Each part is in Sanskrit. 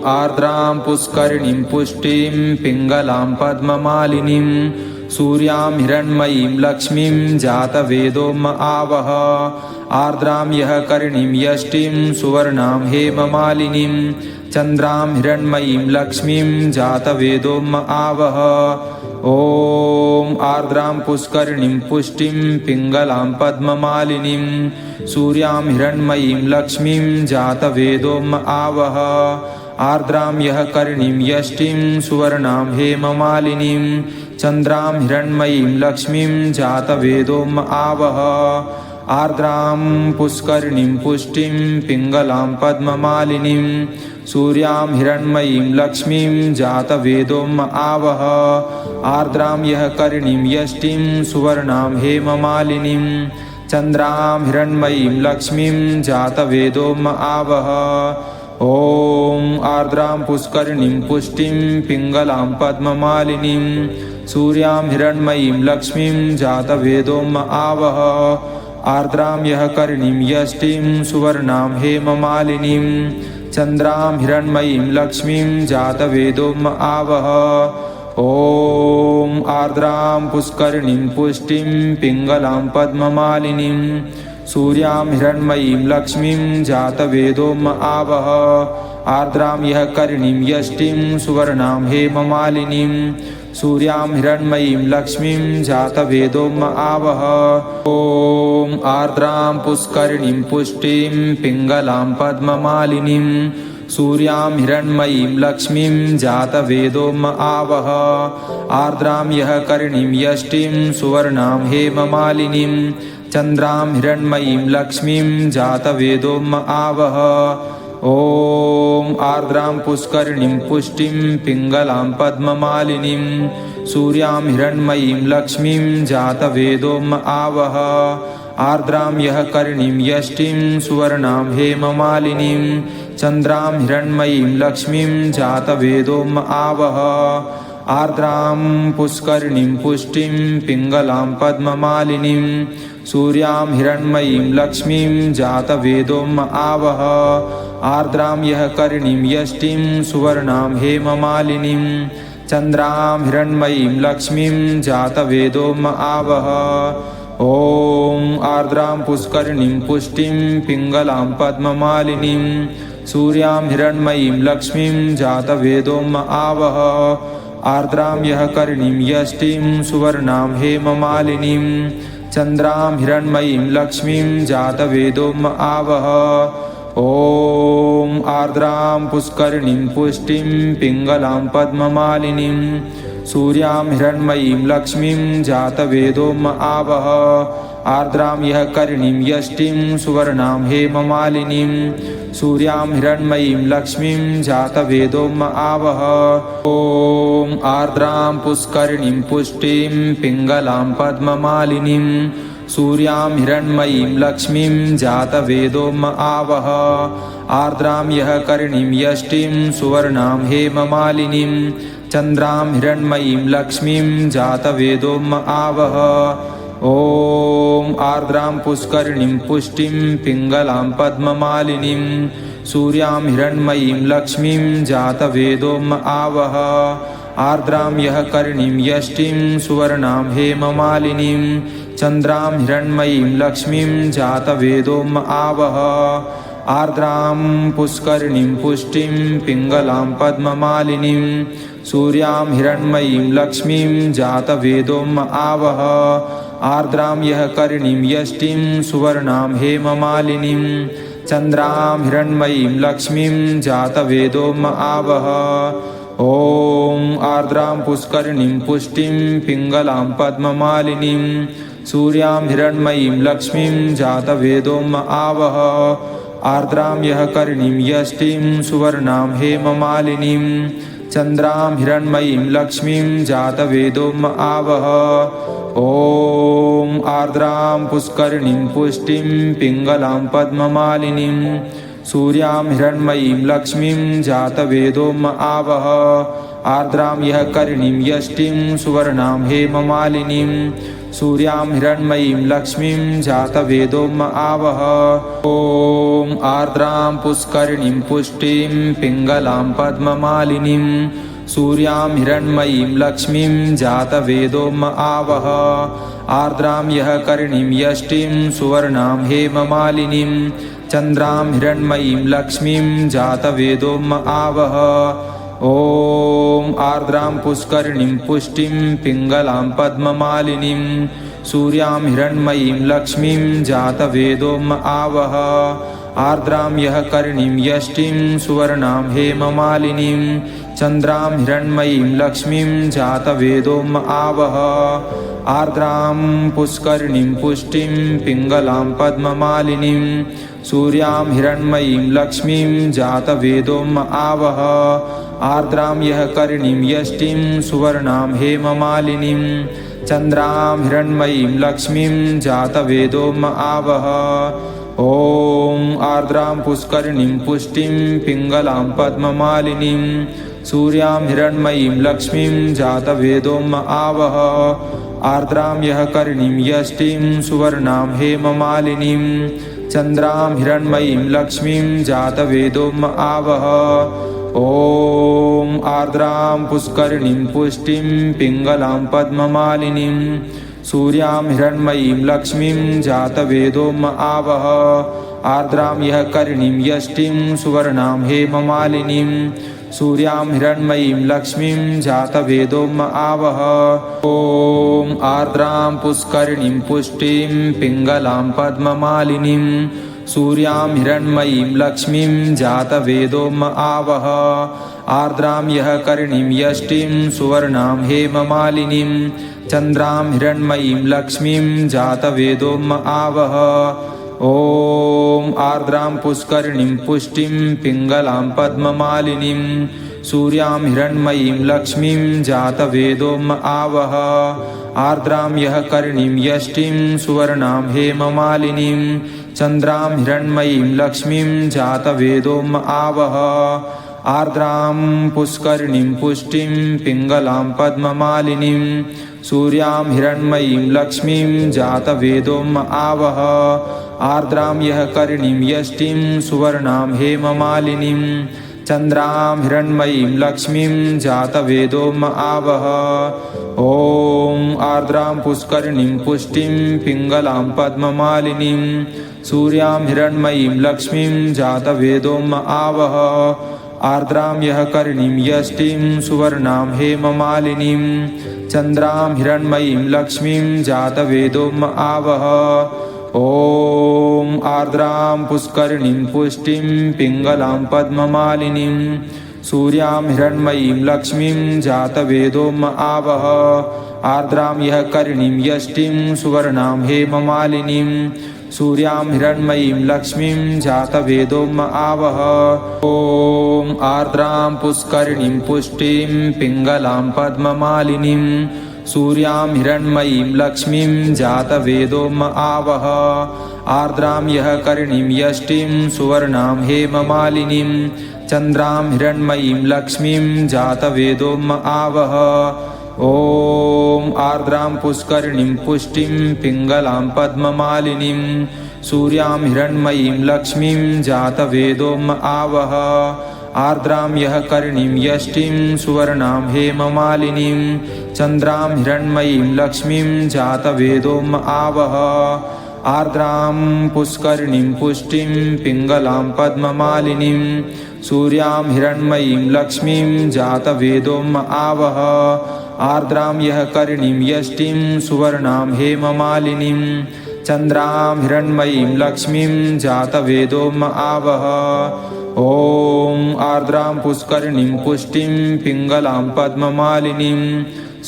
आर्द्रां पुष्करिणीं पुष्टिं पिङ्गलां पद्ममालिनीं सूर्यां हिरण्मयीं लक्ष्मीं जातवेदोम आवह। आर्द्रां यः करिणीं यष्टिं सुवर्णां हेममालिनीं चन्द्रां हिरण्मयीं लक्ष्मीं जातवेदोम आवह। ॐ आर्द्रां पुष्करिणीं पुष्टिं पिङ्गलां पद्ममालिनीं सूर्यां हिरण्मयीं लक्ष्मीं जातवेदोम आवह। आर्द्रां यः करिणीं यष्टिं सुवर्णां हेममालिनीं चन्द्रां हिरण्मयीं लक्ष्मीं जातवेदोम आवह। आर्द्रां पुष्करिणीं पुष्टिं पिङ्गलां पद्ममालिनीं सूर्यां हिरण्मयीं लक्ष्मीं जातवेदोम आवह। आर्द्रां यः करिणीं यष्टिं सुवर्णां हेममालिनीं चन्द्रां हिरण्मयीं लक्ष्मीं जातवेदोम आवह। ॐ आर्द्रां पुष्करिणीं पुष्टिं पिङ्गलां पद्ममालिनीं सूर्यां हिरण्मयीं लक्ष्मीं जातवेदोम आवह। आर्द्रां यः करिणीं यष्टिं सुवर्णां हेममालिनीं चन्द्रां हिरण्मयीं लक्ष्मीं जातवेदोम आवह। ॐ आर्द्रां पुष्करिणीं पुष्टिं पिङ्गलां पद्ममालिनीं सूर्यां हिरण्मयीं लक्ष्मीं जातवेदोम आवह। आर्द्रां यः करिणीं यष्टिं सुवर्णां हेममालिनीं सूर्यां हिरण्मयीं लक्ष्मीं जातवेदोम आवह। ॐ आर्द्रां पुष्करिणीं पुष्टिं पिङ्गलां पद्ममालिनीं सूर्यां हिरण्मयीं लक्ष्मीं जातवेदोम आवह। आर्द्रां यः करिणीं यष्टिं सुवर्णां हेममालिनीं चन्द्रां हिरण्मयीं लक्ष्मीं जातवेदोम आवह। ॐ आर्द्रां पुष्करिणीं पुष्टिं पिङ्गलां पद्ममालिनीं सूर्यां हिरण्मयीं लक्ष्मीं जातवेदोम आवह। आर्द्रां यः करिणीं यष्टिं सुवर्णां हेममालिनीं चन्द्रां हिरण्मयीं लक्ष्मीं जातवेदोम आवह। आर्द्रां पुष्करिणीं पुष्टिं पिङ्गलां पद्ममालिनीं सूर्यां हिरण्मयीं लक्ष्मीं जातवेदोम आवह। आर्द्रां यः करिणीं यष्टिं सुवर्णां हेममालिनीं चन्द्रां हिरण्मयीं लक्ष्मीं जातवेदोम आवह। ॐ आर्द्रां पुष्करिणीं पुष्टिं पिङ्गलां पद्ममालिनीं सूर्यां हिरण्मयीं लक्ष्मीं जातवेदोम आवह। आर्द्रां यः करिणीं यष्टिं सुवर्णां हेममालिनीं चन्द्रां हिरण्मयीं लक्ष्मीं जातवेदोम आवह। ॐ आर्द्रां पुष्करिणीं पुष्टिं पिङ्गलां पद्ममालिनीं सूर्यां हिरण्मयीं लक्ष्मीं जातवेदोम आवह। आर्द्रां यः करिणीं यष्टिं सुवर्णां हेममालिनीं सूर्यां हिरण्मयीं लक्ष्मीं जातवेदोम आवह। ॐ आर्द्रां पुष्करिणीं पुष्टिं पिङ्गलां पद्ममालिनीं सूर्यां हिरण्मयीं लक्ष्मीं जातवेदोम आवह। आर्द्रां यः करिणीं यष्टिं सुवर्णां हेममालिनीं चन्द्रां हिरण्मयीं लक्ष्मीं जातवेदोम आवह। ॐ आर्द्रां पुष्करिणीं पुष्टिं पिङ्गलां पद्ममालिनीं सूर्यां हिरण्मयीं लक्ष्मीं जातवेदोम आवह। आर्द्रां यः करिणीं यष्टिं सुवर्णां हेममालिनीं चन्द्रां हिरण्मयीं लक्ष्मीं जातवेदोम आवह। आर्द्रां पुष्करिणीं पुष्टिं पिङ्गलां पद्ममालिनीं सूर्यां हिरण्मयीं लक्ष्मीं जातवेदोम आवह। आर्द्रां यः करिणीं यष्टिं सुवर्णां हेममालिनीं चन्द्रां हिरण्मयीं लक्ष्मीं जातवेदोम आवह। ॐ आर्द्रां पुष्करिणीं पुष्टिं पिङ्गलां पद्ममालिनीं सूर्यां हिरण्मयीं लक्ष्मीं जातवेदोम आवह। आर्द्रां यः करिणीं यष्टिं सुवर्णां हेममालिनीं चन्द्रां हिरण्मयीं लक्ष्मीं जातवेदोम आवह। ॐ आर्द्रां पुष्करिणीं पुष्टिं पिङ्गलां पद्ममालिनीं सूर्यां हिरण्मयीं लक्ष्मीं जातवेदोम आवह। आर्द्रां यः करिणीं यष्टिं सुवर्णां हेममालिनीं सूर्यां हिरण्मयीं लक्ष्मीं जातवेदोम आवह। ॐ आर्द्रां पुष्करिणीं पुष्टिं पिङ्गलां पद्ममालिनीं सूर्यां हिरण्मयीं लक्ष्मीं जातवेदोम आवह। आर्द्रां यः करिणीं यष्टिं सुवर्णां हेममालिनीं चन्द्रां हिरण्मयीं लक्ष्मीं जातवेदोम आवह। ॐ आर्द्रां पुष्करिणीं पुष्टिं पिङ्गलां पद्ममालिनीं सूर्यां हिरण्मयीं लक्ष्मीं जातवेदोम आवह। आर्द्रां यः करिणीं यष्टिं सुवर्णां हेममालिनीं चन्द्रां हिरण्मयीं लक्ष्मीं जातवेदोम आवह। आर्द्रां पुष्करिणीं पुष्टिं पिङ्गलां पद्ममालिनीं सूर्यां हिरण्मयीं लक्ष्मीं जातवेदोम आवह। आर्द्रां यः करिणीं यष्टिं सुवर्णां हेममालिनीं चन्द्रां हिरण्मयीं लक्ष्मीं जातवेदोम आवह। ॐ आर्द्रां पुष्करिणीं पुष्टिं पिङ्गलां पद्ममालिनीं सूर्यां हिरण्मयीं लक्ष्मीं जातवेदोम आवह। आर्द्रां यः करिणीं यष्टिं सुवर्णां हेममालिनीं चन्द्रां हिरण्मयीं लक्ष्मीं जातवेदोम आवह। ॐ आर्द्रां पुष्करिणीं पुष्टिं पिङ्गलां पद्ममालिनीं सूर्यां हिरण्मयीं लक्ष्मीं जातवेदोम आवह। आर्द्रां यः करिणीं यष्टिं सुवर्णां हेममालिनीं सूर्यां हिरण्मयीं लक्ष्मीं जातवेदोम आवह। ॐ आर्द्रां पुष्करिणीं पुष्टिं पिङ्गलां पद्ममालिनीं सूर्यां हिरण्मयीं लक्ष्मीं जातवेदोम आवह। आर्द्रां यः करिणीं यष्टिं सुवर्णां हेममालिनीं चन्द्रां हिरण्मयीं लक्ष्मीं जातवेदोम आवह। ॐ आर्द्रां पुष्करिणीं पुष्टिं पिङ्गलां पद्ममालिनीं सूर्यां हिरण्मयीं लक्ष्मीं जातवेदोम आवह। आर्द्रां यः करिणीं यष्टिं सुवर्णां हेममालिनीं चन्द्रां हिरण्मयीं लक्ष्मीं जातवेदोम आवह। आर्द्रां पुष्करिणीं पुष्टिं पिङ्गलां पद्ममालिनीं सूर्यां हिरण्मयीं लक्ष्मीं जातवेदोम आवह। आर्द्रां यः करिणीं यष्टिं सुवर्णां हेममालिनीं चन्द्रां हिरण्मयीं लक्ष्मीं जातवेदोम आवह। ॐ आर्द्रां पुष्करिणीं पुष्टिं पिङ्गलां पद्ममालिनीं सूर्यां हिरण्मयीं लक्ष्मीं जातवेदोम आवह। आर्द्रां यः करिणीं यष्टिं सुवर्णां हेममालिनीं चन्द्रां हिरण्मयीं लक्ष्मीं जातवेदोम आवह। ॐ आर्द्रां पुष्करिणीं पुष्टिं पिङ्गलां पद्ममालिनीं सूर्यां हिरण्मयीं लक्ष्मीं जातवेदोम आवह। आर्द्रां यः करिणीं यष्टिं सुवर्णां हेममालिनीं सूर्यां हिरण्मयीं लक्ष्मीं जातवेदोम आवह। ॐ आर्द्रां पुष्करिणीं पुष्टिं पिङ्गलां पद्ममालिनीं सूर्यां हिरण्मयीं लक्ष्मीं जातवेदोम आवह। आर्द्रां यः करिणीं यष्टिं सुवर्णां हेममालिनीं चन्द्रां हिरण्मयीं लक्ष्मीं जातवेदोम आवह। ॐ आर्द्रां पुष्करिणीं पुष्टिं पिङ्गलां पद्ममालिनीं सूर्यां हिरण्मयीं लक्ष्मीं जातवेदोम आवह। आर्द्रां यः करिणीं यष्टिं सुवर्णां हेममालिनीं चन्द्रां हिरण्मयीं लक्ष्मीं जातवेदोम आवह। आर्द्रां पुष्करिणीं पुष्टिं पिङ्गलां पद्ममालिनीं सूर्यां हिरण्मयीं लक्ष्मीं जातवेदोम आवह। आर्द्रां यः करिणीं यष्टिं सुवर्णां हेममालिनीं चन्द्रां हिरण्मयीं लक्ष्मीं जातवेदोम आवह। ॐ आर्द्रां पुष्करिणीं पुष्टिं पिङ्गलां पद्ममालिनीं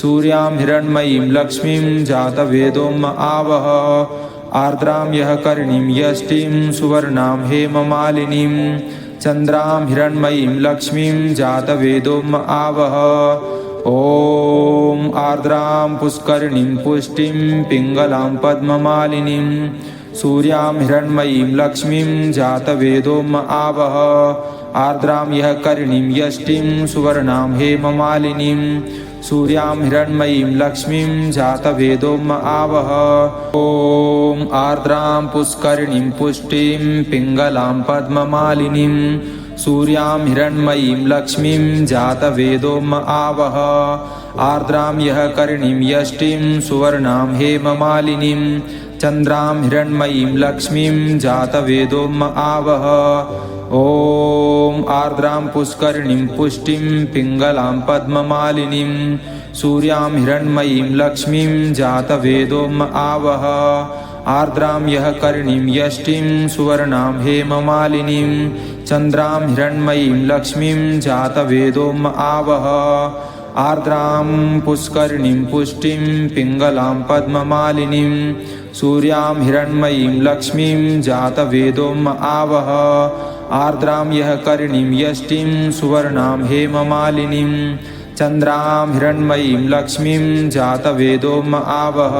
सूर्यां हिरण्मयीं लक्ष्मीं जातवेदोम आवह। आर्द्रां यः करिणीं यष्टिं सुवर्णां हेममालिनीं चन्द्रां हिरण्मयीं लक्ष्मीं जातवेदोम आवह। ॐ आर्द्रां पुष्करिणीं पुष्टिं पिङ्गलां पद्ममालिनीं सूर्यां हिरण्मयीं लक्ष्मीं जातवेदोम आवह। आर्द्रां यः करिणीं यष्टिं सुवर्णां हेममालिनीं सूर्यां हिरण्मयीं लक्ष्मीं जातवेदोम आवह। ॐ आर्द्रां पुष्करिणीं पुष्टिं पिङ्गलां पद्ममालिनीं सूर्यां हिरण्मयीं लक्ष्मीं जातवेदोम आवह। आर्द्रां यः करिणीं यष्टिं सुवर्णां हेममालिनीं चन्द्रां हिरण्मयीं लक्ष्मीं जातवेदोम आवह। ॐ आर्द्रां पुष्करिणीं पुष्टिं पिङ्गलां पद्ममालिनीं सूर्यां हिरण्मयीं लक्ष्मीं जातवेदोम आवह। आर्द्रां यः करिणीं यष्टिं सुवर्णां हेममालिनीं चन्द्रां हिरण्मयीं लक्ष्मीं जातवेदोम आवह। आर्द्रां पुष्करिणीं पुष्टिं पिङ्गलां पद्ममालिनीं सूर्यां हिरण्मयीं लक्ष्मीं जातवेदोम आवह। आर्द्रां यः करिणीं यष्टिं सुवर्णां हेममालिनीं चन्द्रां हिरण्मयीं लक्ष्मीं जातवेदोम आवह।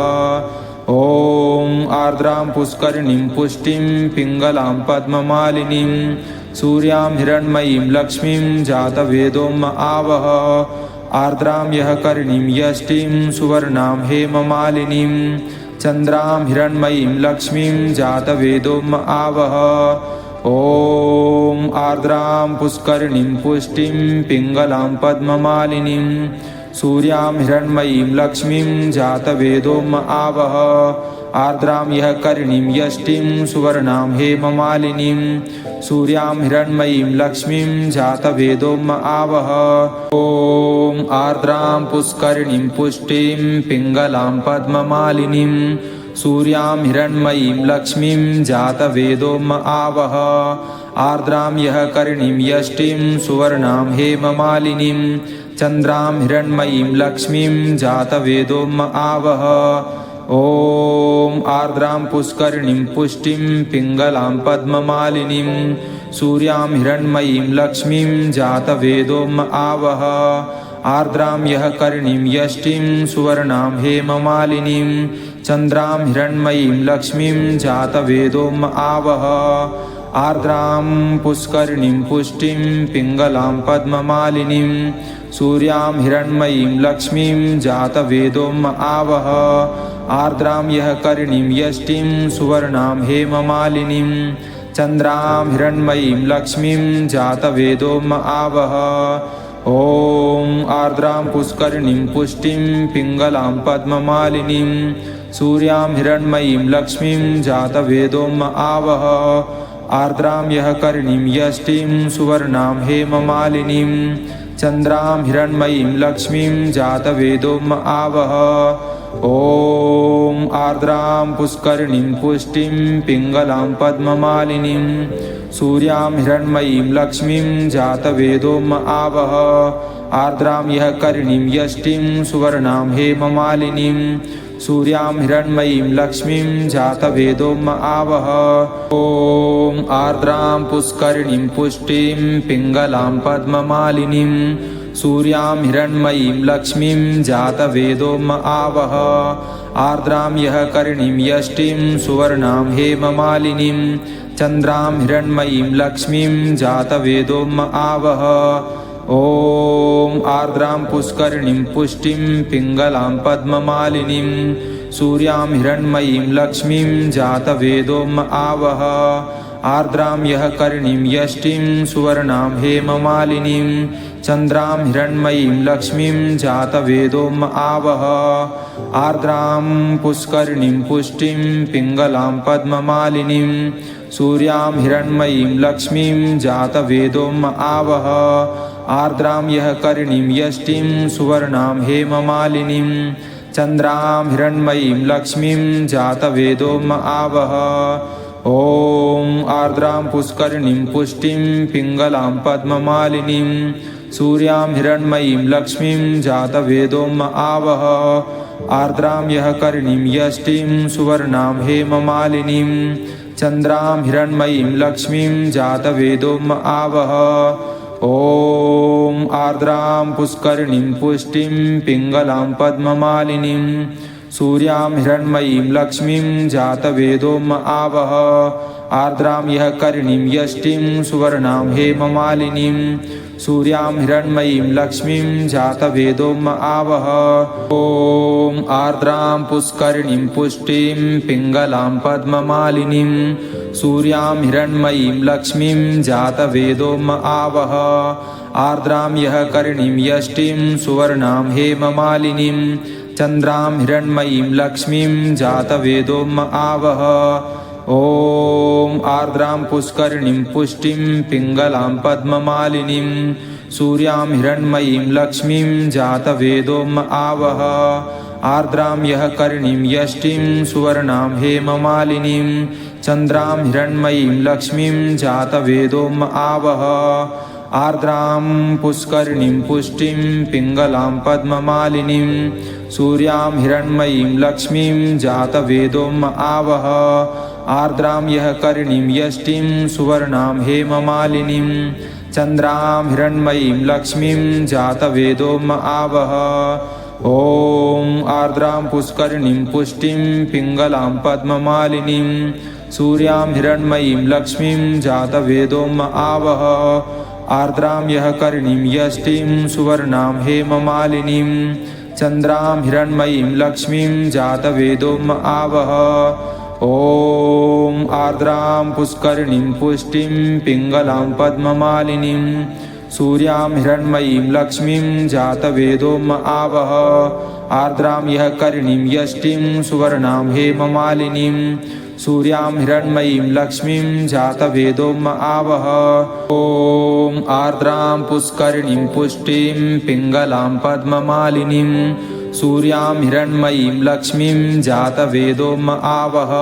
ॐ आर्द्रां पुष्करिणीं पुष्टिं पिङ्गलां पद्ममालिनीं सूर्यां हिरण्मयीं लक्ष्मीं जातवेदोम आवह। आर्द्रां यः करिणीं यष्टिं सुवर्णां हेममालिनीं चन्द्रां हिरण्मयीं लक्ष्मीं जातवेदोम आवह। ॐ आर्द्रां पुष्करिणीं पुष्टिं पिङ्गलां पद्ममालिनीं सूर्यां हिरण्मयीं लक्ष्मीं जातवेदोम आवह। आर्द्रां यः करिणीं यष्टिं सुवर्णां हेममालिनीं सूर्यां हिरण्मयीं लक्ष्मीं जातवेदोम आवह। ॐ आर्द्रां पुष्करिणीं पुष्टिं पिङ्गलां पद्ममालिनीं सूर्यां हिरण्मयीं लक्ष्मीं जातवेदोम आवह। आर्द्रां यः करिणीं यष्टिं सुवर्णां हेममालिनीं चन्द्रां हिरण्मयीं लक्ष्मीं जातवेदोम आवह। ॐ आर्द्रां पुष्करिणीं पुष्टिं पिङ्गलां पद्ममालिनीं सूर्यां हिरण्मयीं लक्ष्मीं जातवेदोम आवह। आर्द्रां यः करिणीं यष्टिं सुवर्णां हेममालिनीं चन्द्रां हिरण्मयीं लक्ष्मीं जातवेदोम आवह। आर्द्रां पुष्करिणीं पुष्टिं पिङ्गलां पद्ममालिनीं सूर्यां हिरण्मयीं लक्ष्मीं जातवेदोम आवह। आर्द्रां यः करिणीं यष्टिं सुवर्णां हेममालिनीं चन्द्रां हिरण्मयीं लक्ष्मीं जातवेदोम आवह। ॐ आर्द्रां पुष्करिणीं पुष्टिं पिङ्गलां पद्ममालिनीं सूर्यां हिरण्मयीं लक्ष्मीं जातवेदोम आवह। आर्द्रां यः करिणीं यष्टिं सुवर्णां हेममालिनीं चन्द्रां हिरण्मयीं लक्ष्मीं जातवेदोम आवह। ॐ आर्द्रां पुष्करिणीं पुष्टिं पिङ्गलां पद्ममालिनीं सूर्यां हिरण्मयीं लक्ष्मीं जातवेदोम आवह। आर्द्रां यः करिणीं यष्टिं सुवर्णां हेममालिनीं सूर्यां हिरण्मयीं लक्ष्मीं जातवेदोम आवह। ॐ आर्द्रां पुष्करिणीं पुष्टिं पिङ्गलां पद्ममालिनीं सूर्यां हिरण्मयीं लक्ष्मीं जातवेदोम आवह। आर्द्रां यः करिणीं यष्टिं सुवर्णां हेममालिनीं चन्द्रां हिरण्मयीं लक्ष्मीं जातवेदोम आवह। ॐ आर्द्रां पुष्करिणीं पुष्टिं पिङ्गलां पद्ममालिनीं सूर्यां हिरण्मयीं लक्ष्मीं जातवेदोम आवह। आर्द्रां यः करिणीं यष्टिं सुवर्णां हेममालिनीं चन्द्रां हिरण्मयीं लक्ष्मीं जातवेदोम आवह। आर्द्रां पुष्करिणीं पुष्टिं पिङ्गलां पद्ममालिनीं सूर्यां हिरण्मयीं लक्ष्मीं जातवेदोम आवह। आर्द्रां यः करिणीं यष्टिं सुवर्णां हेममालिनीं चन्द्रां हिरण्मयीं लक्ष्मीं जातवेदोम आवह। ॐ आर्द्रां पुष्करिणीं पुष्टिं पिङ्गलां पद्ममालिनीं सूर्यां हिरण्मयीं लक्ष्मीं जातवेदोम आवह। आर्द्रां यः करिणीं यष्टिं सुवर्णां हेममालिनीं चन्द्रां हिरण्मयीं लक्ष्मीं जातवेदोम आवह। ॐ आर्द्रां पुष्करिणीं पुष्टिं पिङ्गलां पद्ममालिनीं सूर्यां हिरण्मयीं लक्ष्मीं जातवेदोम आवह आर्द्रां यः कर्णीं यष्टिं सुवर्णां हेममालिनीं सूर्यां हिरण्मयीं लक्ष्मीं जातवेदोम आवह ॐ आर्द्रां पुष्करिणीं पुष्टिं पिङ्गलां पद्ममालिनीं सूर्यां हिरण्मयीं लक्ष्मीं जातवेदोम आवह आर्द्रां यः कर्णीं यष्टिं सुवर्णां हेममालिनीं चन्द्रां हिरण्मयीं लक्ष्मीं जातवेदोम आवह ॐ आर्द्रां पुष्करिणीं पुष्टिं पिङ्गलां पद्ममालिनीं सूर्यां हिरण्मयीं लक्ष्मीं जातवेदोम आवह आर्द्रां यः कर्णीं यष्टिं सुवर्णां हेममालिनीं चन्द्रां हिरण्मयीं लक्ष्मीं जातवेदोम आवह आर्द्रां पुष्करिणीं पुष्टिं पिङ्गलां पद्ममालिनीं सूर्यां हिरण्मयीं लक्ष्मीं जातवेदोम आवह आर्द्रां यः कर्णीं यष्टिं सुवर्णां हेममालिनीं चन्द्रां हिरण्मयीं लक्ष्मीं जातवेदोम आवह ॐ आर्द्रां पुष्करिणीं पुष्टिं पिङ्गलां पद्ममालिनीं सूर्यां हिरण्मयीं लक्ष्मीं जातवेदोम आवह आर्द्रां यः कर्णीं यष्टिं सुवर्णां हेममालिनीं चन्द्रां हिरण्मयीं लक्ष्मीं जातवेदोम आवह ॐ आर्द्रां पुष्करिणीं पुष्टिं पिङ्गलां पद्ममालिनीं सूर्यां हिरण्मयीं लक्ष्मीं जातवेदोम आवह आर्द्रां यः कर्णीं यष्टिं सुवर्णां हेममालिनीं सूर्यां हिरण्मयीं लक्ष्मीं जातवेदोम आवह ॐ आर्द्रां पुष्करिणीं पुष्टिं पिङ्गलां पद्ममालिनीं सूर्यां हिरण्मयीं लक्ष्मीं जातवेदोम आवह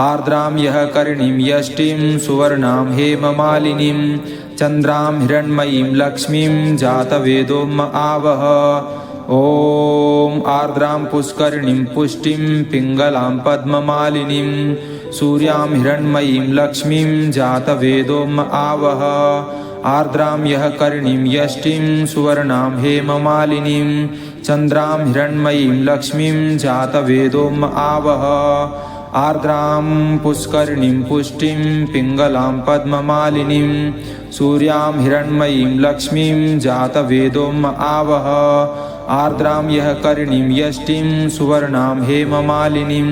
आर्द्रां यः कर्णीं यष्टिं सुवर्णां हेममालिनीं चन्द्रां हिरण्मयीं लक्ष्मीं जातवेदोम आवह ॐ आर्द्रां पुष्करिणीं पुष्टिं पिङ्गलां पद्ममालिनीं सूर्यां हिरण्मयीं लक्ष्मीं जातवेदोम आवह आर्द्रां यः कर्णीं यष्टिं सुवर्णां हेममालिनीं चन्द्रां हिरण्मयीं लक्ष्मीं जातवेदोम आवह आर्द्रां पुष्करिणीं पुष्टिं पिङ्गलां पद्ममालिनीं सूर्यां हिरण्मयीं लक्ष्मीं जातवेदोम आवह आर्द्रां यः कर्णीं यष्टिं सुवर्णां हेममालिनीं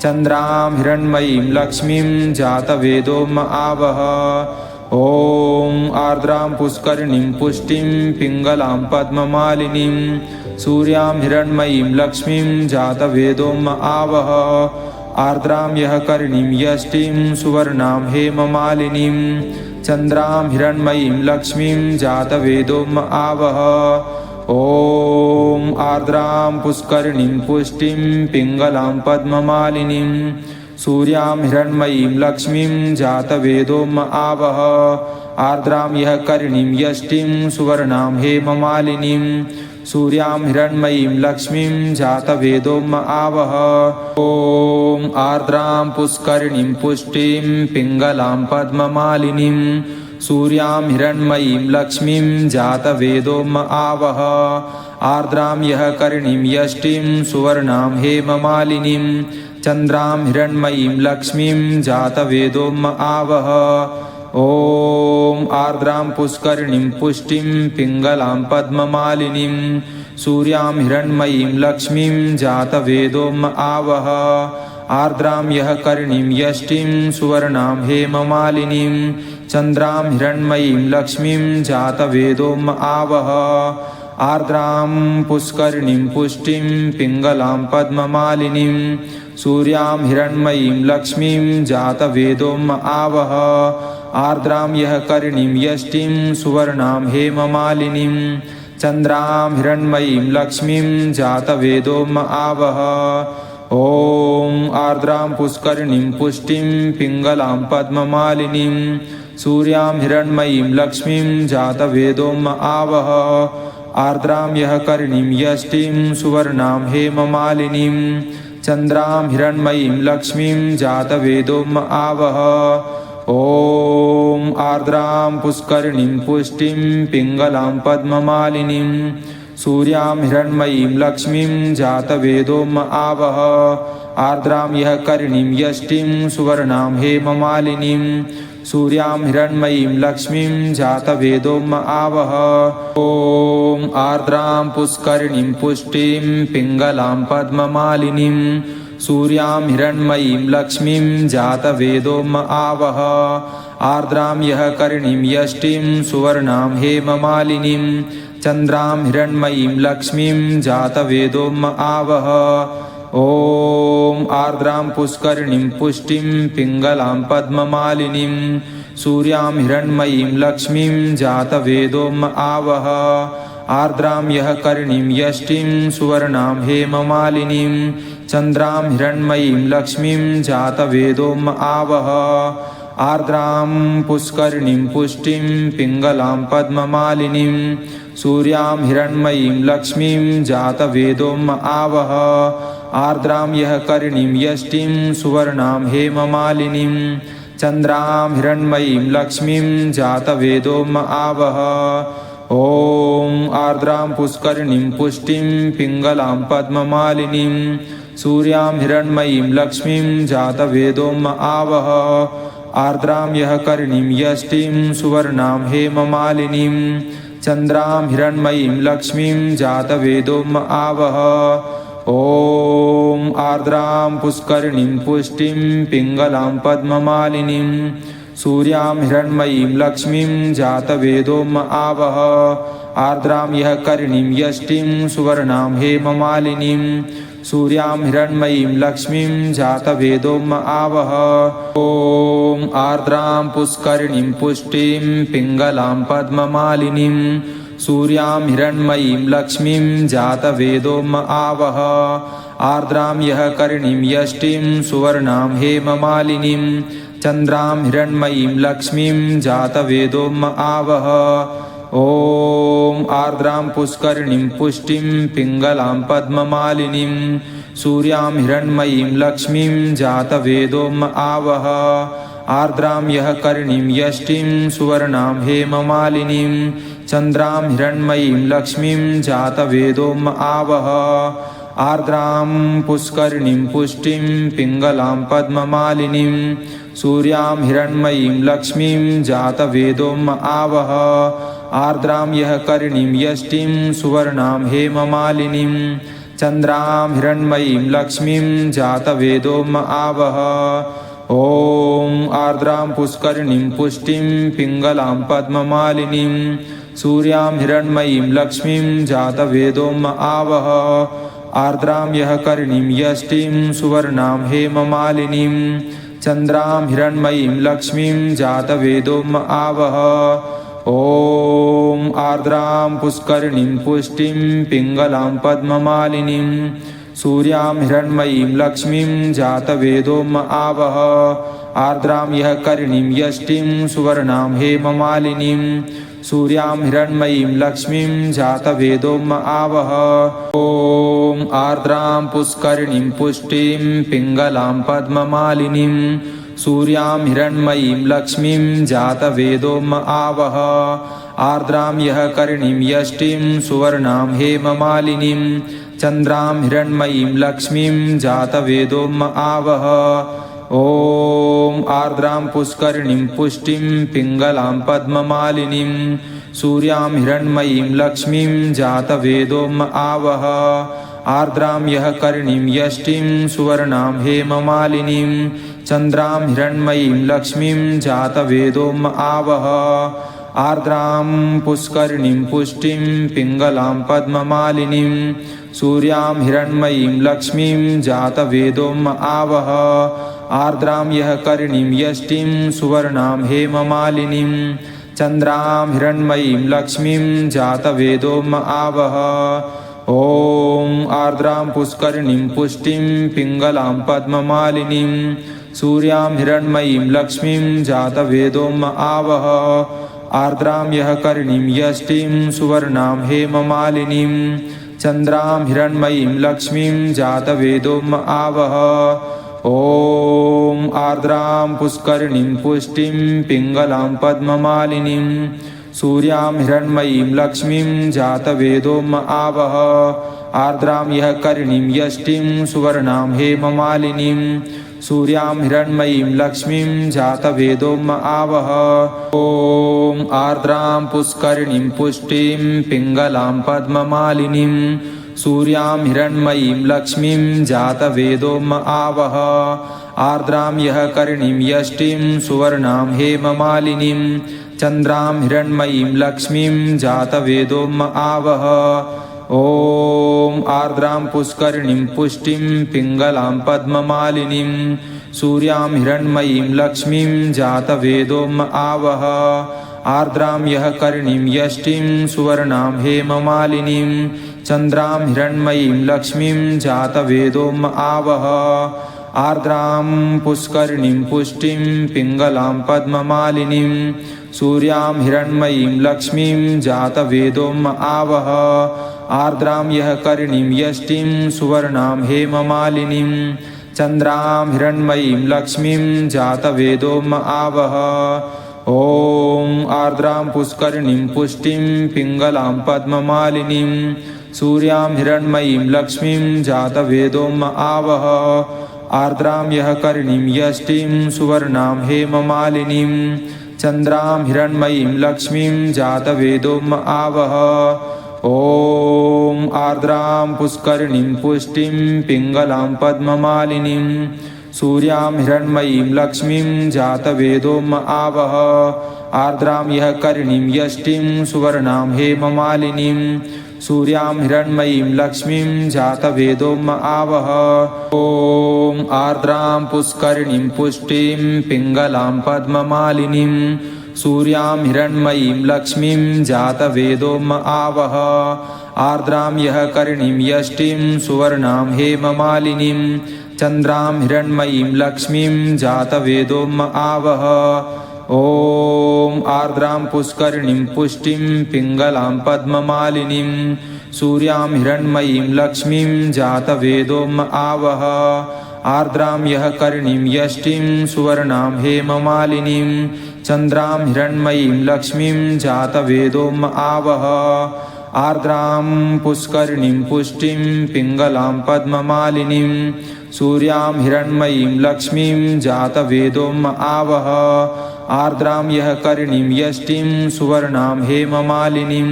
चन्द्रां हिरण्मयीं लक्ष्मीं जातवेदोम आवह ॐ आर्द्रां पुष्करिणीं पुष्टिं पिङ्गलां पद्ममालिनीं सूर्यां हिरण्मयीं लक्ष्मीं जातवेदोम आवह आर्द्रां यः कर्णीं यष्टिं सुवर्णां हेममालिनीं चन्द्रां हिरण्मयीं लक्ष्मीं जातवेदोम आवह ॐ आर्द्रां पुष्करिणीं पुष्टिं पिङ्गलां पद्ममालिनीं सूर्यां हिरण्मयीं लक्ष्मीं जातवेदोम आवह आर्द्रां यः कर्णीं यष्टिं सुवर्णां हेममालिनीं सूर्यां हिरण्मयीं लक्ष्मीं जातवेदोम आवह ॐ आर्द्रां पुष्करिणीं पुष्टिं पिङ्गलां पद्ममालिनीं सूर्यां हिरण्मयीं लक्ष्मीं जातवेदोम आवह आर्द्रां यः कर्णीं यष्टिं सुवर्णां हेममालिनीं चन्द्रां हिरण्मयीं लक्ष्मीं जातवेदोम आवह ॐ आर्द्रां पुष्करिणीं पुष्टिं पिङ्गलां पद्ममालिनीं सूर्यां हिरण्मयीं लक्ष्मीं जातवेदोम आवह आर्द्रां यः कर्णीं यष्टिं सुवर्णां हेममालिनीं चन्द्रां हिरण्मयीं लक्ष्मीं जातवेदोम आवह आर्द्रां पुष्करिणीं पुष्टिं पिङ्गलां पद्ममालिनीं सूर्यां हिरण्मयीं लक्ष्मीं जातवेदोम आवह आर्द्रां यः कर्णीं यष्टिं सुवर्णां हेममालिनीं चन्द्रां हिरण्मयीं लक्ष्मीं जातवेदोम आवह ॐ आर्द्रां पुष्करिणीं पुष्टिं पिङ्गलां पद्ममालिनीं सूर्यां हिरण्मयीं लक्ष्मीं जातवेदोम आवह आर्द्रां यः कर्णीं यष्टिं सुवर्णां हेममालिनीं चन्द्रां हिरण्मयीं लक्ष्मीं जातवेदोम आवह ॐ आर्द्रां पुष्करिणीं पुष्टिं पिङ्गलां पद्ममालिनीं सूर्यां हिरण्मयीं लक्ष्मीं जातवेदोम आवह आर्द्रां यः करिणीं यष्टिं सुवर्णां हेममालिनीं सूर्यां हिरण्मयीं लक्ष्मीं जातवेदोम आवह ॐ आर्द्रां पुष्करिणीं पुष्टिं पिङ्गलां पद्ममालिनीं सूर्यां हिरण्मयीं लक्ष्मीं जातवेदोम आवह आर्द्रां यः करिणीं यष्टिं सुवर्णां हेममालिनीं चन्द्रां हिरण्मयीं लक्ष्मीं जातवेदोम आवह ॐ आर्द्रां पुष्करिणीं पुष्टिं पिङ्गलां पद्ममालिनीं सूर्यां हिरण्मयीं लक्ष्मीं जातवेदोम आवह आर्द्रां यः करिणीं यष्टिं सुवर्णां हेममालिनीं चन्द्रां हिरण्मयीं लक्ष्मीं जातवेदोम आवह आर्द्रां पुष्करिणीं पुष्टिं पिङ्गलां पद्ममालिनीं सूर्यां हिरण्मयीं लक्ष्मीं जातवेदोम आवह आर्द्रां यः करिणीं यष्टिं सुवर्णां हेममालिनीं चन्द्रां हिरण्मयीं लक्ष्मीं जातवेदोम आवह ॐ आर्द्रां पुष्करिणीं पुष्टिं पिङ्गलां पद्ममालिनीं सूर्यां हिरण्मयीं लक्ष्मीं जातवेदोम आवह आर्द्रां यः करिणीं यष्टिं सुवर्णां हेममालिनीं चन्द्रां हिरण्मयीं लक्ष्मीं जातवेदोम आवह ॐ आर्द्रां पुष्करिणीं पुष्टिं पिङ्गलां पद्ममालिनीं सूर्यां हिरण्मयीं लक्ष्मीं जातवेदोम आवह आर्द्रां यः करिणीं यष्टिं सुवर्णां हेममालिनीं सूर्यां हिरण्मयीं लक्ष्मीं जातवेदोम आवह ॐ आर्द्रां पुष्करिणीं पुष्टिं पिङ्गलां पद्ममालिनीं सूर्यां हिरण्मयीं लक्ष्मीं जातवेदोम आवह आर्द्रां यः करिणीं यष्टिं सुवर्णां हेममालिनीं चन्द्रां हिरण्मयीं लक्ष्मीं जातवेदोम आवह ॐ आर्द्रां पुष्करिणीं पुष्टिं पिङ्गलां पद्ममालिनीं सूर्यां हिरण्मयीं लक्ष्मीं जातवेदोम आवह आर्द्रां यः करिणीं यष्टिं सुवर्णां हेममालिनीं चन्द्रां हिरण्मयीं लक्ष्मीं जातवेदोम आवह आर्द्रां पुष्करिणीं पुष्टिं पिङ्गलां पद्ममालिनीं सूर्यां हिरण्मयीं लक्ष्मीं जातवेदोम आवह आर्द्रां यः करिणीं यष्टिं सुवर्णां हेममालिनीं चन्द्रां हिरण्मयीं लक्ष्मीं जातवेदोम आवह ॐ आर्द्रां पुष्करिणीं पुष्टिं पिङ्गलां पद्ममालिनीं सूर्यां हिरण्मयीं लक्ष्मीं जातवेदोम आवह आर्द्रां यः करिणीं यष्टिं सुवर्णां हेममालिनीं चन्द्रां हिरण्मयीं लक्ष्मीं जातवेदोम आवह ॐ आर्द्रां पुष्करिणीं पुष्टिं पिङ्गलां पद्ममालिनीं सूर्यां हिरण्मयीं लक्ष्मीं जातवेदोम आवह आर्द्रां यः करिणीं यष्टिं सुवर्णां हेममालिनीं सूर्यां हिरण्मयीं लक्ष्मीं जातवेदोम आवह ॐ आर्द्रां पुष्करिणीं पुष्टिं पिङ्गलां पद्ममालिनीं सूर्यां हिरण्मयीं लक्ष्मीं जातवेदोम आवह आर्द्रां यः करिणीं यष्टिं सुवर्णां हेममालिनीं चन्द्रां हिरण्मयीं लक्ष्मीं जातवेदोम आवह ॐ आर्द्रां पुष्करिणीं पुष्टिं पिङ्गलां पद्ममालिनीं सूर्यां हिरण्मयीं लक्ष्मीं जातवेदोम आवह आर्द्रां यः करिणीं यष्टिं सुवर्णां हेममालिनीं चन्द्रां हिरण्मयीं लक्ष्मीं जातवेदोम आवह आर्द्रां पुष्करिणीं पुष्टिं पिङ्गलां पद्ममालिनीं सूर्यां हिरण्मयीं लक्ष्मीं जातवेदोम आवह आर्द्रां यः करिणीं यष्टिं सुवर्णां हेममालिनीं चन्द्रां हिरण्मयीं लक्ष्मीं जातवेदोम आवह ॐ आर्द्रां पुष्करिणीं पुष्टिं पिङ्गलां पद्ममालिनीं सूर्यां हिरण्मयीं लक्ष्मीं जातवेदोम आवह आर्द्रां यः करिणीं यष्टिं सुवर्णां हेममालिनीं चन्द्रां हिरण्मयीं लक्ष्मीं जातवेदोम आवह ॐ आर्द्रां पुष्करिणीं पुष्टिं पिङ्गलां पद्ममालिनीं सूर्यां हिरण्मयीं लक्ष्मीं जातवेदोम आवह आर्द्रां यः करिणीं यष्टिं सुवर्णां हेममालिनीं सूर्यां हिरण्मयीं लक्ष्मीं जातवेदोम आवह ॐ आर्द्रां पुष्करिणीं पुष्टिं पिङ्गलां पद्ममालिनीं सूर्यां हिरण्मयीं लक्ष्मीं जातवेदोम आवह आर्द्रां यः करिणीं यष्टिं सुवर्णां हेममालिनीं चन्द्रां हिरण्मयीं लक्ष्मीं जातवेदोम आवह ॐ आर्द्रां पुष्करिणीं पुष्टिं पिङ्गलां पद्ममालिनीं सूर्यां हिरण्मयीं लक्ष्मीं जातवेदोम आवह आर्द्रां यः करिणीं यष्टिं सुवर्णां हेममालिनीं चन्द्रां हिरण्मयीं लक्ष्मीं जातवेदोम आवह आर्द्रां पुष्करिणीं पुष्टिं पिङ्गलां पद्ममालिनीं सूर्यां हिरण्मयीं लक्ष्मीं जातवेदोम आवह आर्द्रां यः करिणीं यष्टिं सुवर्णां हेममालिनीं चन्द्रां हिरण्मयीं लक्ष्मीं जातवेदोम आवह ॐ आर्द्रां पुष्करिणीं पुष्टिं पिङ्गलां पद्ममालिनीं सूर्यां हिरण्मयीं लक्ष्मीं जातवेदोम आवह आर्द्रां यः करिणीं यष्टिं सुवर्णां हेममालिनीं चन्द्रां हिरण्मयीं लक्ष्मीं जातवेदोम आवह ॐ आर्द्रां पुष्करिणीं पुष्टिं पिङ्गलां पद्ममालिनीं सूर्यां हिरण्मयीं लक्ष्मीं जातवेदोम आवह आर्द्रां यः करिणीं यष्टिं सुवर्णां हेममालिनीं सूर्यां हिरण्मयीं लक्ष्मीं जातवेदोम आवह ॐ आर्द्रां पुष्करिणीं पुष्टिं पिङ्गलां पद्ममालिनीं सूर्यां हिरण्मयीं लक्ष्मीं जातवेदोम आवह आर्द्रां यः करिणीं यष्टिं सुवर्णां हेममालिनीं चन्द्रां हिरण्मयीं लक्ष्मीं जातवेदोम आवह ॐ आर्द्रां पुष्करिणीं पुष्टिं पिङ्गलां पद्ममालिनीं सूर्यां हिरण्मयीं लक्ष्मीं जातवेदोम आवह आर्द्रां यः करिणीं यष्टिं सुवर्णां हेममालिनीं चन्द्रां हिरण्मयीं लक्ष्मीं जातवेदोम आवह आर्द्रां पुष्करिणीं पुष्टिं पिङ्गलां पद्ममालिनीं सूर्यां हिरण्मयीं लक्ष्मीं जातवेदोम आवह आर्द्रां यः करिणीं यष्टिं सुवर्णां हेममालिनीं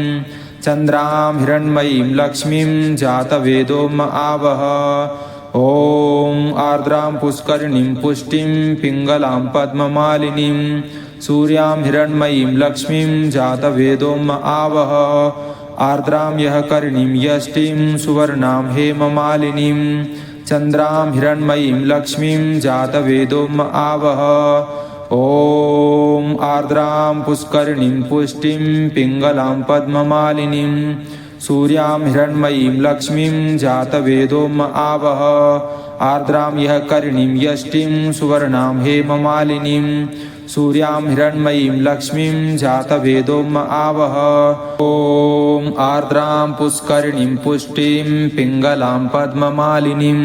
चन्द्रां हिरण्मयीं लक्ष्मीं जातवेदोम आवह ॐ आर्द्रां पुष्करिणीं पुष्टिं पिङ्गलां पद्ममालिनीं सूर्यां हिरण्मयीं लक्ष्मीं जातवेदोम आवह आर्द्रां यः करिणीं यष्टिं सुवर्णां हेममालिनीं चन्द्रां हिरण्मयीं लक्ष्मीं जातवेदोम आवह ॐ आर्द्रां पुष्करिणीं पुष्टिं पिङ्गलां पद्ममालिनीं सूर्यां हिरण्मयीं लक्ष्मीं जातवेदोम आवह आर्द्रां यः करिणीं यष्टिं सुवर्णां हेममालिनीं सूर्यां हिरण्मयीं लक्ष्मीं जातवेदोम आवह ॐ आर्द्रां पुष्करिणीं पुष्टिं पिङ्गलां पद्ममालिनीं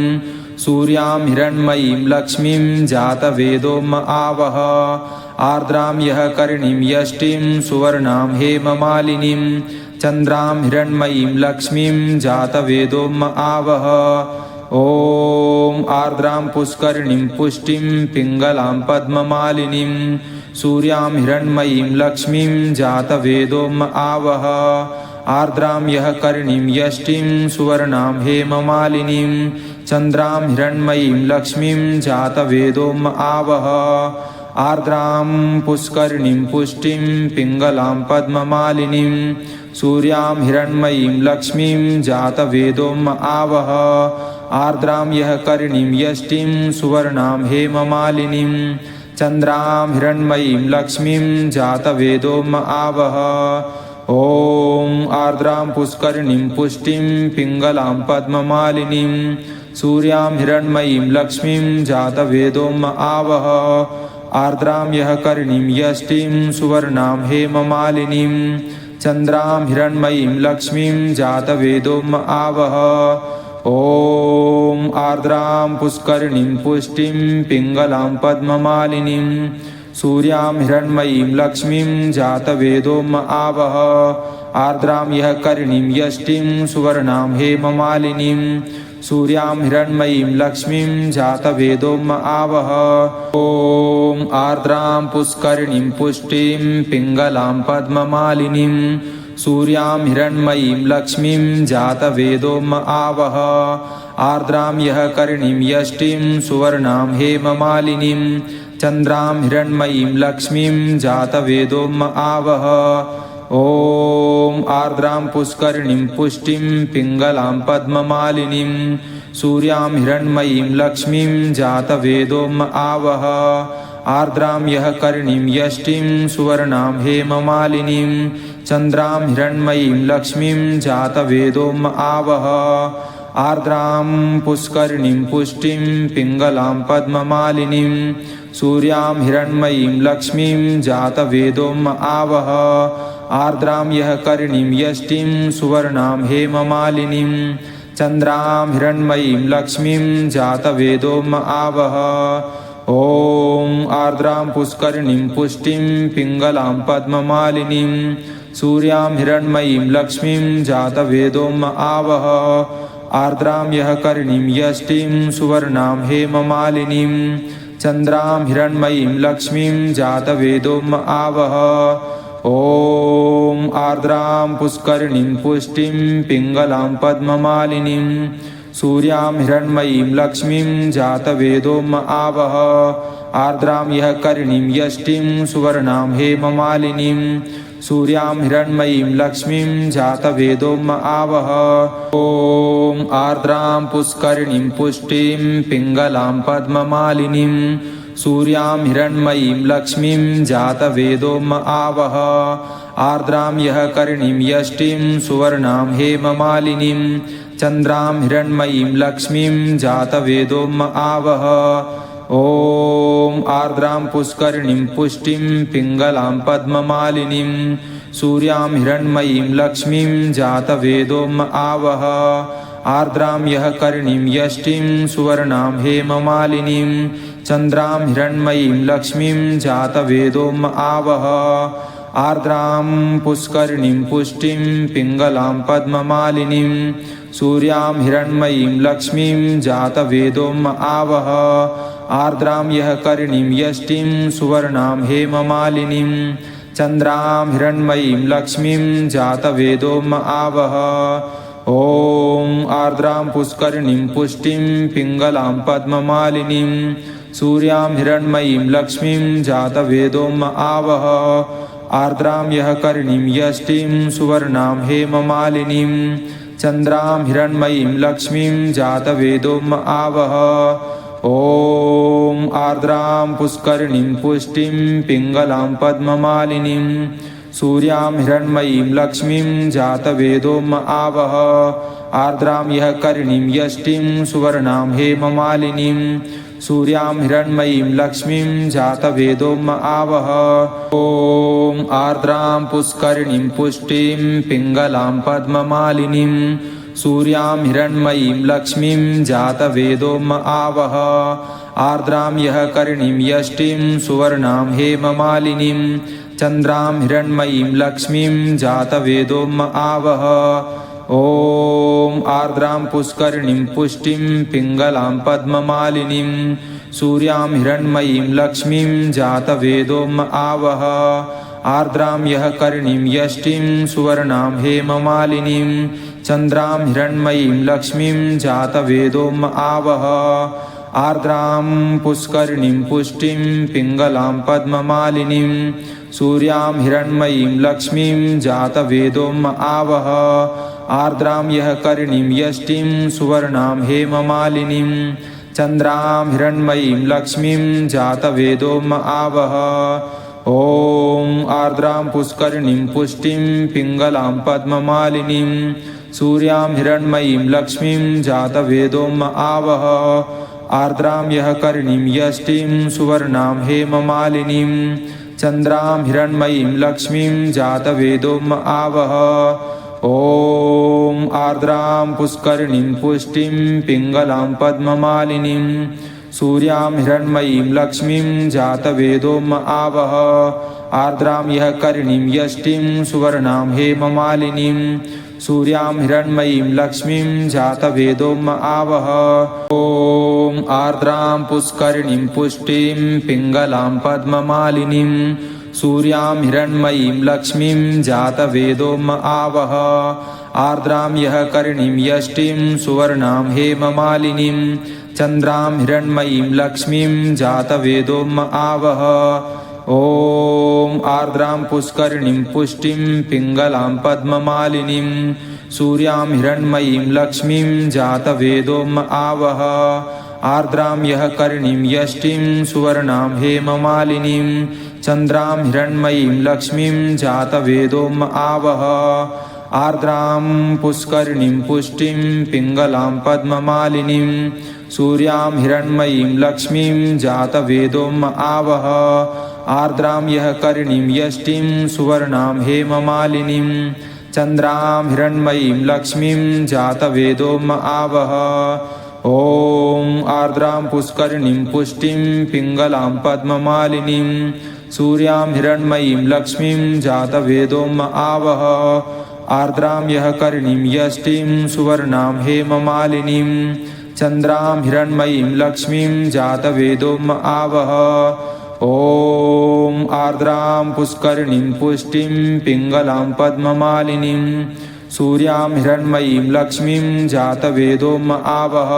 सूर्यां हिरण्मयीं लक्ष्मीं जातवेदोम आवह आर्द्रां यः करिणीं यष्टिं सुवर्णां हेममालिनीं चन्द्रां हिरण्मयीं लक्ष्मीं जातवेदोम आवह ॐ आर्द्रां पुष्करिणीं पुष्टिं पिङ्गलां पद्ममालिनीं सूर्यां हिरण्मयीं लक्ष्मीं जातवेदोम आवह आर्द्रां यः करिणीं यष्टिं सुवर्णां हेममालिनीं चन्द्रां हिरण्मयीं लक्ष्मीं जातवेदोम आवह आर्द्रां पुष्करिणीं पुष्टिं पिङ्गलां पद्ममालिनीं सूर्यां हिरण्मयीं लक्ष्मीं जातवेदोम आवह आर्द्रां यः करिणीं यष्टिं सुवर्णां हेममालिनीं चन्द्रां हिरण्मयीं लक्ष्मीं जातवेदोम आवह ॐ आर्द्रां पुष्करिणीं पुष्टिं पिङ्गलां पद्ममालिनीं सूर्यां हिरण्मयीं लक्ष्मीं जातवेदोम आवह आर्द्रां यः करिणीं यष्टिं सुवर्णां हेममालिनीं चन्द्रां हिरण्मयीं लक्ष्मीं जातवेदोम आवह ॐ आर्द्रां पुष्करिणीं पुष्टिं पिङ्गलां पद्ममालिनीं सूर्यां हिरण्मयीं लक्ष्मीं जातवेदोम आवह आर्द्रां यः कर्णीं यष्टिं सुवर्णां हेममालिनीं सूर्यां हिरण्मयीं लक्ष्मीं जातवेदोम आवह ॐ आर्द्रां पुष्करिणीं पुष्टिं पिङ्गलां पद्ममालिनीं सूर्यां हिरण्मयीं लक्ष्मीं जातवेदोम आवह आर्द्रां यः कर्णीं यष्टिं सुवर्णां हेममालिनीं चन्द्रां हिरण्मयीं लक्ष्मीं जातवेदोम आवह ॐ आर्द्रां पुष्करिणीं पुष्टिं पिङ्गलां पद्ममालिनीं सूर्यां हिरण्मयीं लक्ष्मीं जातवेदोम आवह आर्द्रां यः कर्णीं यष्टिं सुवर्णां हेममालिनीं चन्द्रां हिरण्मयीं लक्ष्मीं जातवेदोम आवह आर्द्रां पुष्करिणीं पुष्टिं पिङ्गलां पद्ममालिनीं सूर्यां हिरण्मयीं लक्ष्मीं जातवेदोम आवह आर्द्रां यः कर्णीं यष्टिं सुवर्णां हेममालिनीं चन्द्रां हिरण्मयीं लक्ष्मीं जातवेदोम आवह ॐ आर्द्रां पुष्करिणीं पुष्टिं पिङ्गलां पद्ममालिनीं सूर्यां हिरण्मयीं लक्ष्मीं जातवेदोम आवह आर्द्रां यः कर्णीं यष्टिं सुवर्णां हेममालिनीं चन्द्रां हिरण्मयीं लक्ष्मीं जातवेदोम आवह ॐ आर्द्रां पुष्करिणीं पुष्टिं पिङ्गलां पद्ममालिनीं सूर्यां हिरण्मयीं लक्ष्मीं जातवेदोम आवह आर्द्रां यः कर्णीं यष्टिं सुवर्णां हेममालिनीं सूर्यां हिरण्मयीं लक्ष्मीं जातवेदोम आवह ॐ आर्द्रां पुष्करिणीं पुष्टिं पिङ्गलां पद्ममालिनीं सूर्यां हिरण्मयीं लक्ष्मीं जातवेदोम आवह आर्द्रां यः कर्णीं यष्टिं सुवर्णां हेममालिनीं चन्द्रां हिरण्मयीं लक्ष्मीं जातवेदोम आवह ॐ आर्द्रां पुष्करिणीं पुष्टिं पिङ्गलां पद्ममालिनीं सूर्यां हिरण्मयीं लक्ष्मीं जातवेदोम आवह आर्द्रां यः कर्णीं यष्टिं सुवर्णां हेममालिनीं चन्द्रां हिरण्मयीं लक्ष्मीं जातवेदोम आवह आर्द्रां पुष्करिणीं पुष्टिं पिङ्गलां पद्ममालिनीं सूर्यां हिरण्मयीं लक्ष्मीं जातवेदोम आवह आर्द्रां यः कर्णीं यष्टिं सुवर्णां हेममालिनीं चन्द्रां हिरण्मयीं लक्ष्मीं जातवेदोम आवह ॐ आर्द्रां पुष्करिणीं पुष्टिं पिङ्गलां पद्ममालिनीं सूर्यां हिरण्मयीं लक्ष्मीं जातवेदोम आवह आर्द्रां यः कर्णीं यष्टिं सुवर्णां हेममालिनीं चन्द्रां हिरण्मयीं लक्ष्मीं जातवेदोम आवह ॐ आर्द्रां पुष्करिणीं पुष्टिं पिङ्गलां पद्ममालिनीं सूर्यां हिरण्मयीं लक्ष्मीं जातवेदोम आवह आर्द्रां यः कर्णीं यष्टिं सुवर्णां हेममालिनीं सूर्यां हिरण्मयीं लक्ष्मीं जातवेदोम आवह ॐ आर्द्रां पुष्करिणीं पुष्टिं पिङ्गलां पद्ममालिनीं सूर्यां हिरण्मयीं लक्ष्मीं जातवेदोम आवह आर्द्रां यः कर्णीं यष्टिं सुवर्णां हेममालिनीं चन्द्रां हिरण्मयीं लक्ष्मीं जातवेदोम आवह ॐ आर्द्रां पुष्करिणीं पुष्टिं पिङ्गलां पद्ममालिनीं सूर्यां हिरण्मयीं लक्ष्मीं जातवेदोम आवह आर्द्रां यः कर्णीं यष्टिं सुवर्णां हेममालिनीं चन्द्रां हिरण्मयीं लक्ष्मीं जातवेदोम आवह आर्द्रां पुष्करिणीं पुष्टिं पिङ्गलां पद्ममालिनीं सूर्यां हिरण्मयीं लक्ष्मीं जातवेदोम आवह आर्द्रां यः कर्णीं यष्टिं सुवर्णां हेममालिनीं चन्द्रां हिरण्मयीं लक्ष्मीं जातवेदोम आवह ॐ आर्द्रां पुष्करिणीं पुष्टिं पिङ्गलां पद्ममालिनीं सूर्यां हिरण्मयीं लक्ष्मीं जातवेदोम आवह आर्द्रां यः कर्णीं यष्टिं सुवर्णां हेममालिनीं चन्द्रां हिरण्मयीं लक्ष्मीं जातवेदोम आवह ॐ आर्द्रां पुष्करिणीं पुष्टिं पिङ्गलां पद्ममालिनीं सूर्यां हिरण्मयीं लक्ष्मीं जातवेदोम आवह आर्द्रां यः कर्णीं यष्टिं सुवर्णां हेममालिनीं सूर्यां हिरण्मयीं लक्ष्मीं जातवेदोम आवह ॐ आर्द्रां पुष्करिणीं पुष्टिं पिङ्गलां पद्ममालिनीं सूर्यां हिरण्मयीं लक्ष्मीं जातवेदोम आवह आर्द्रां यः कर्णीं यष्टिं सुवर्णां हेममालिनीं चन्द्रां हिरण्मयीं लक्ष्मीं जातवेदोम आवह ॐ आर्द्रां पुष्करिणीं पुष्टिं पिङ्गलां पद्ममालिनीं सूर्यां हिरण्मयीं लक्ष्मीं जातवेदोम आवह आर्द्रां यः कर्णीं यष्टिं सुवर्णां हेममालिनीं चन्द्रां हिरण्मयीं लक्ष्मीं जातवेदोम आवह आर्द्रां पुष्करिणीं पुष्टिं पिङ्गलां पद्ममालिनीं सूर्यां हिरण्मयीं लक्ष्मीं जातवेदोम आवह आर्द्रां यः कर्णीं यष्टिं सुवर्णां हेममालिनीं चन्द्रां हिरण्मयीं लक्ष्मीं जातवेदोम आवह ॐ आर्द्रां पुष्करिणीं पुष्टिं पिङ्गलां पद्ममालिनीं सूर्यां हिरण्मयीं लक्ष्मीं जातवेदोम आवह आर्द्रां यः कर्णीं यष्टिं सुवर्णां हेममालिनीं चन्द्रां हिरण्मयीं लक्ष्मीं जातवेदोम आवह ॐ आर्द्रां पुष्करिणीं पुष्टिं पिङ्गलां पद्ममालिनीं सूर्यां हिरण्मयीं लक्ष्मीं जातवेदोम आवह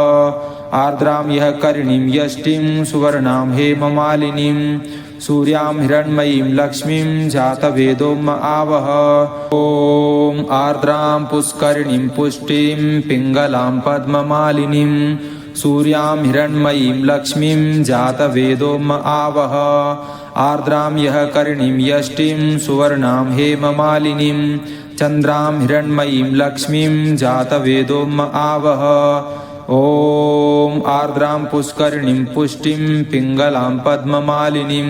आर्द्रां यः कर्णीं यष्टिं सुवर्णां हेममालिनीं सूर्यां हिरण्मयीं लक्ष्मीं जातवेदोम आवह ॐ आर्द्रां पुष्करिणीं पुष्टिं पिङ्गलां पद्ममालिनीं सूर्यां हिरण्मयीं लक्ष्मीं जातवेदोम आवह आर्द्रां यः कर्णीं यष्टिं सुवर्णां हेममालिनीं चन्द्रां हिरण्मयीं लक्ष्मीं जातवेदोम आवह ॐ आर्द्रां पुष्करिणीं पुष्टिं पिङ्गलां पद्ममालिनीं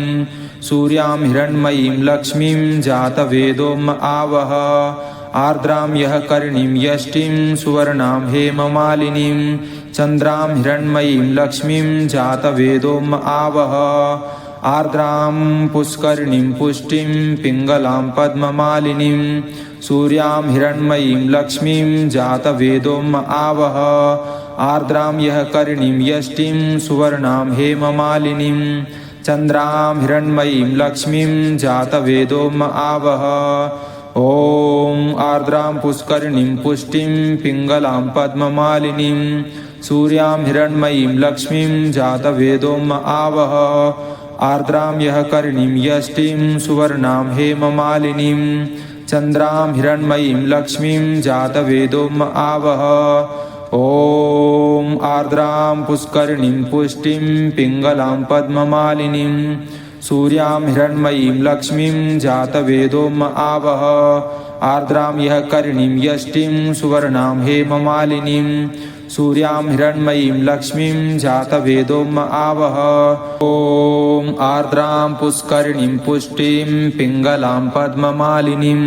सूर्यां हिरण्मयीं लक्ष्मीं जातवेदोम आवह आर्द्रां यः कर्णीं यष्टिं सुवर्णां हेममालिनीं चन्द्रां हिरण्मयीं लक्ष्मीं जातवेदोम आवह आर्द्रां पुष्करिणीं पुष्टिं पिङ्गलां पद्ममालिनीं सूर्यां हिरण्मयीं लक्ष्मीं जातवेदोम आवह आर्द्रां यः कर्णीं यष्टिं सुवर्णां हेममालिनीं चन्द्रां हिरण्मयीं लक्ष्मीं जातवेदोम आवह ॐ आर्द्रां पुष्करिणीं पुष्टिं पिङ्गलां पद्ममालिनीं सूर्यां हिरण्मयीं लक्ष्मीं जातवेदोम आवह आर्द्रां यः कर्णीं यष्टिं सुवर्णां हेममालिनीं चन्द्रां हिरण्मयीं लक्ष्मीं जातवेदोम आवह ॐ आर्द्रां पुष्करिणीं पुष्टिं पिङ्गलां पद्ममालिनीं सूर्यां हिरण्मयीं लक्ष्मीं जातवेदोम आवह आर्द्रां यः कर्णीं यष्टिं सुवर्णां हेममालिनीं सूर्यां हिरण्मयीं लक्ष्मीं जातवेदोम आवह ॐ आर्द्रां पुष्करिणीं पुष्टिं पिङ्गलां पद्ममालिनीं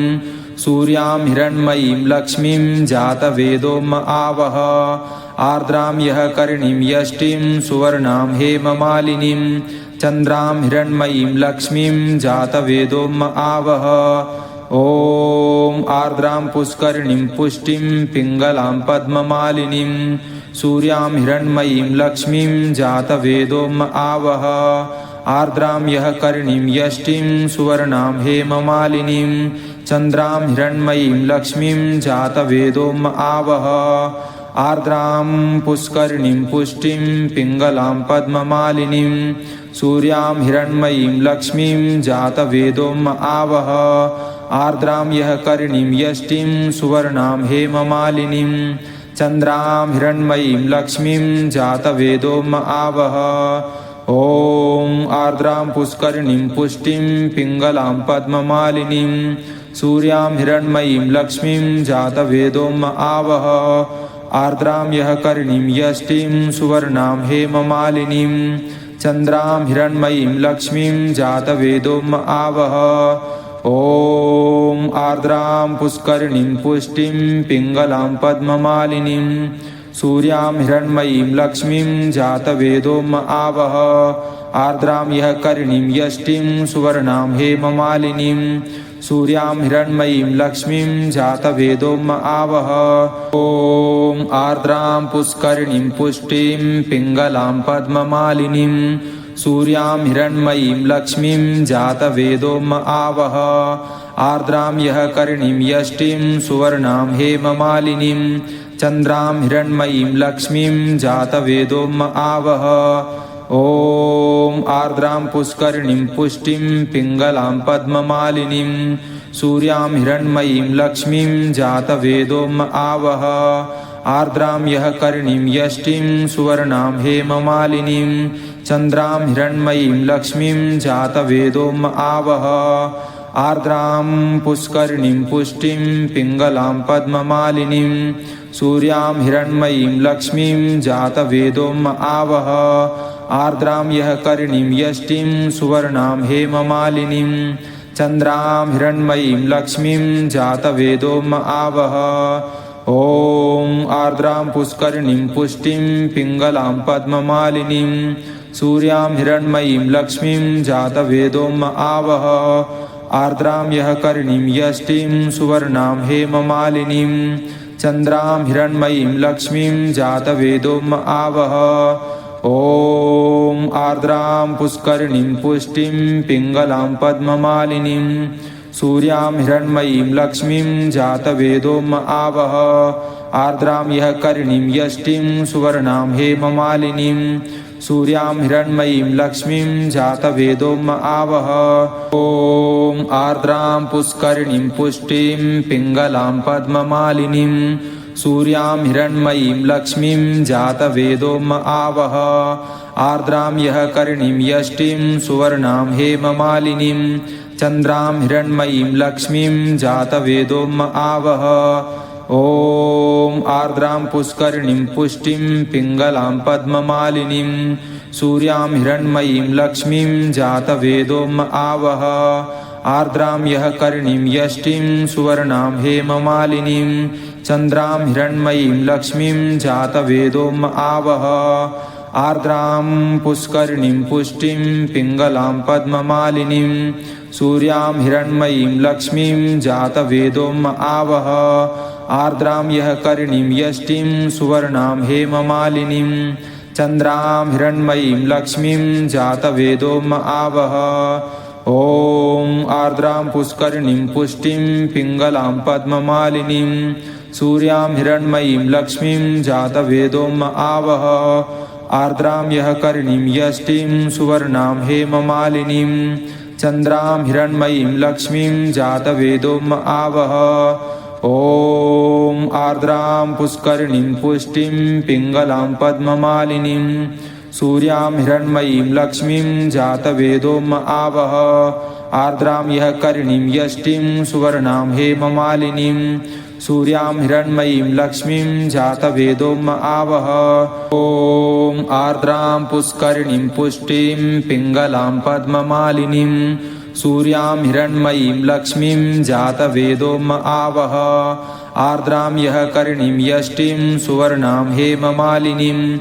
सूर्यां हिरण्मयीं लक्ष्मीं जातवेदोम आवह आर्द्रां यः कर्णीं यष्टिं सुवर्णां हेममालिनीं चन्द्रां हिरण्मयीं लक्ष्मीं जातवेदोम आवह ॐ आर्द्रां पुष्करिणीं पुष्टिं पिङ्गलां पद्ममालिनीं सूर्यां हिरण्मयीं लक्ष्मीं जातवेदोम आवह आर्द्रां यः कर्णीं यष्टिं सुवर्णां हेममालिनीं चन्द्रां हिरण्मयीं लक्ष्मीं जातवेदोम आवह आर्द्रां पुष्करिणीं पुष्टिं पिङ्गलां पद्ममालिनीं सूर्यां हिरण्मयीं लक्ष्मीं जातवेदोम आवह आर्द्रां यः कर्णीं यष्टिं सुवर्णां हेममालिनीं चन्द्रां हिरण्मयीं लक्ष्मीं जातवेदोम आवह ॐ आर्द्रां पुष्करिणीं पुष्टिं पिङ्गलां पद्ममालिनीं सूर्यां हिरण्मयीं लक्ष्मीं जातवेदोम आवह आर्द्रां यः कर्णीं यष्टिं सुवर्णां हेममालिनीं चन्द्रां हिरण्मयीं लक्ष्मीं जातवेदोम आवह ॐ आर्द्रां पुष्करिणीं पुष्टिं पिङ्गलां पद्ममालिनीं सूर्यां हिरण्मयीं लक्ष्मीं जातवेदोम आवह आर्द्रां यः करिणीं यष्टिं सुवर्णां हेममालिनीं सूर्यां हिरण्मयीं लक्ष्मीं जातवेदोम आवह ॐ आर्द्रां पुष्करिणीं पुष्टिं पिङ्गलां पद्ममालिनीं सूर्यां हिरण्मयीं लक्ष्मीं जातवेदोम आवह आर्द्रां यः करिणीं यष्टिं सुवर्णां हेममालिनीं चन्द्रां हिरण्मयीं लक्ष्मीं जातवेदोम आवह ॐ आर्द्रां पुष्करिणीं पुष्टिं पिङ्गलां पद्ममालिनीं सूर्यां हिरण्मयीं लक्ष्मीं जातवेदोम आवह आर्द्रां यः करिणीं यष्टिं सुवर्णां हेममालिनीं चन्द्रां हिरण्मयीं लक्ष्मीं जातवेदोम आवह आर्द्रां पुष्करिणीं पुष्टिं पिङ्गलां पद्ममालिनीं सूर्यां हिरण्मयीं लक्ष्मीं जातवेदोम आवह आर्द्रां यः करिणीं यष्टिं सुवर्णां हेममालिनीं चन्द्रां हिरण्मयीं लक्ष्मीं जातवेदोम आवह ॐ आर्द्रां पुष्करिणीं पुष्टिं पिङ्गलां पद्ममालिनीं सूर्यां हिरण्मयीं लक्ष्मीं जातवेदोम आवह आर्द्रां यः करिणीं यष्टिं सुवर्णां हेममालिनीं चन्द्रां हिरण्मयीं लक्ष्मीं जातवेदोम आवह ॐ आर्द्रां पुष्करिणीं पुष्टिं पिङ्गलां पद्ममालिनीं सूर्यां हिरण्मयीं लक्ष्मीं जातवेदोम आवह आर्द्रां यः करिणीं यष्टिं सुवर्णां हेममालिनीं सूर्यां हिरण्मयीं लक्ष्मीं जातवेदोम आवह ॐ आर्द्रां पुष्करिणीं पुष्टिं पिङ्गलां पद्ममालिनीं सूर्यां हिरण्मयीं लक्ष्मीं जातवेदोम आवह आर्द्रां यः करिणीं यष्टिं सुवर्णां हेममालिनीं चन्द्रां हिरण्मयीं लक्ष्मीं जातवेदोम आवह ॐ आर्द्रां पुष्करिणीं पुष्टिं पिङ्गलां पद्ममालिनीं सूर्यां हिरण्मयीं लक्ष्मीं जातवेदोम आवह आर्द्रां यः करिणीं यष्टिं सुवर्णां हेममालिनीं चन्द्रां हिरण्मयीं लक्ष्मीं जातवेदोम आवह आर्द्रां पुष्करिणीं पुष्टिं पिङ्गलां पद्ममालिनीं सूर्यां हिरण्मयीं लक्ष्मीं जातवेदोम आवह आर्द्रां यः करिणीं यष्टिं सुवर्णां हेममालिनीं चन्द्रां हिरण्मयीं लक्ष्मीं जातवेदोम आवह ॐ आर्द्रां पुष्करिणीं पुष्टिं पिङ्गलां पद्ममालिनीं सूर्यां हिरण्मयीं लक्ष्मीं जातवेदोम आवह आर्द्रां यः करिणीं यष्टिं सुवर्णां हेममालिनीं चन्द्रां हिरण्मयीं लक्ष्मीं जातवेदोम आवह ॐ आर्द्रां पुष्करिणीं पुष्टिं पिङ्गलां पद्ममालिनीं सूर्यां हिरण्मयीं लक्ष्मीं जातवेदोम आवह आर्द्रां यः करिणीं यष्टिं सुवर्णां हेममालिनीं सूर्यां हिरण्मयीं लक्ष्मीं जातवेदोम आवह ॐ आर्द्रां पुष्करिणीं पुष्टिं पिङ्गलां पद्ममालिनीं सूर्यां हिरण्मयीं लक्ष्मीं जातवेदोम आवह आर्द्रां यः करिणीं यष्टिं सुवर्णां हेममालिनीं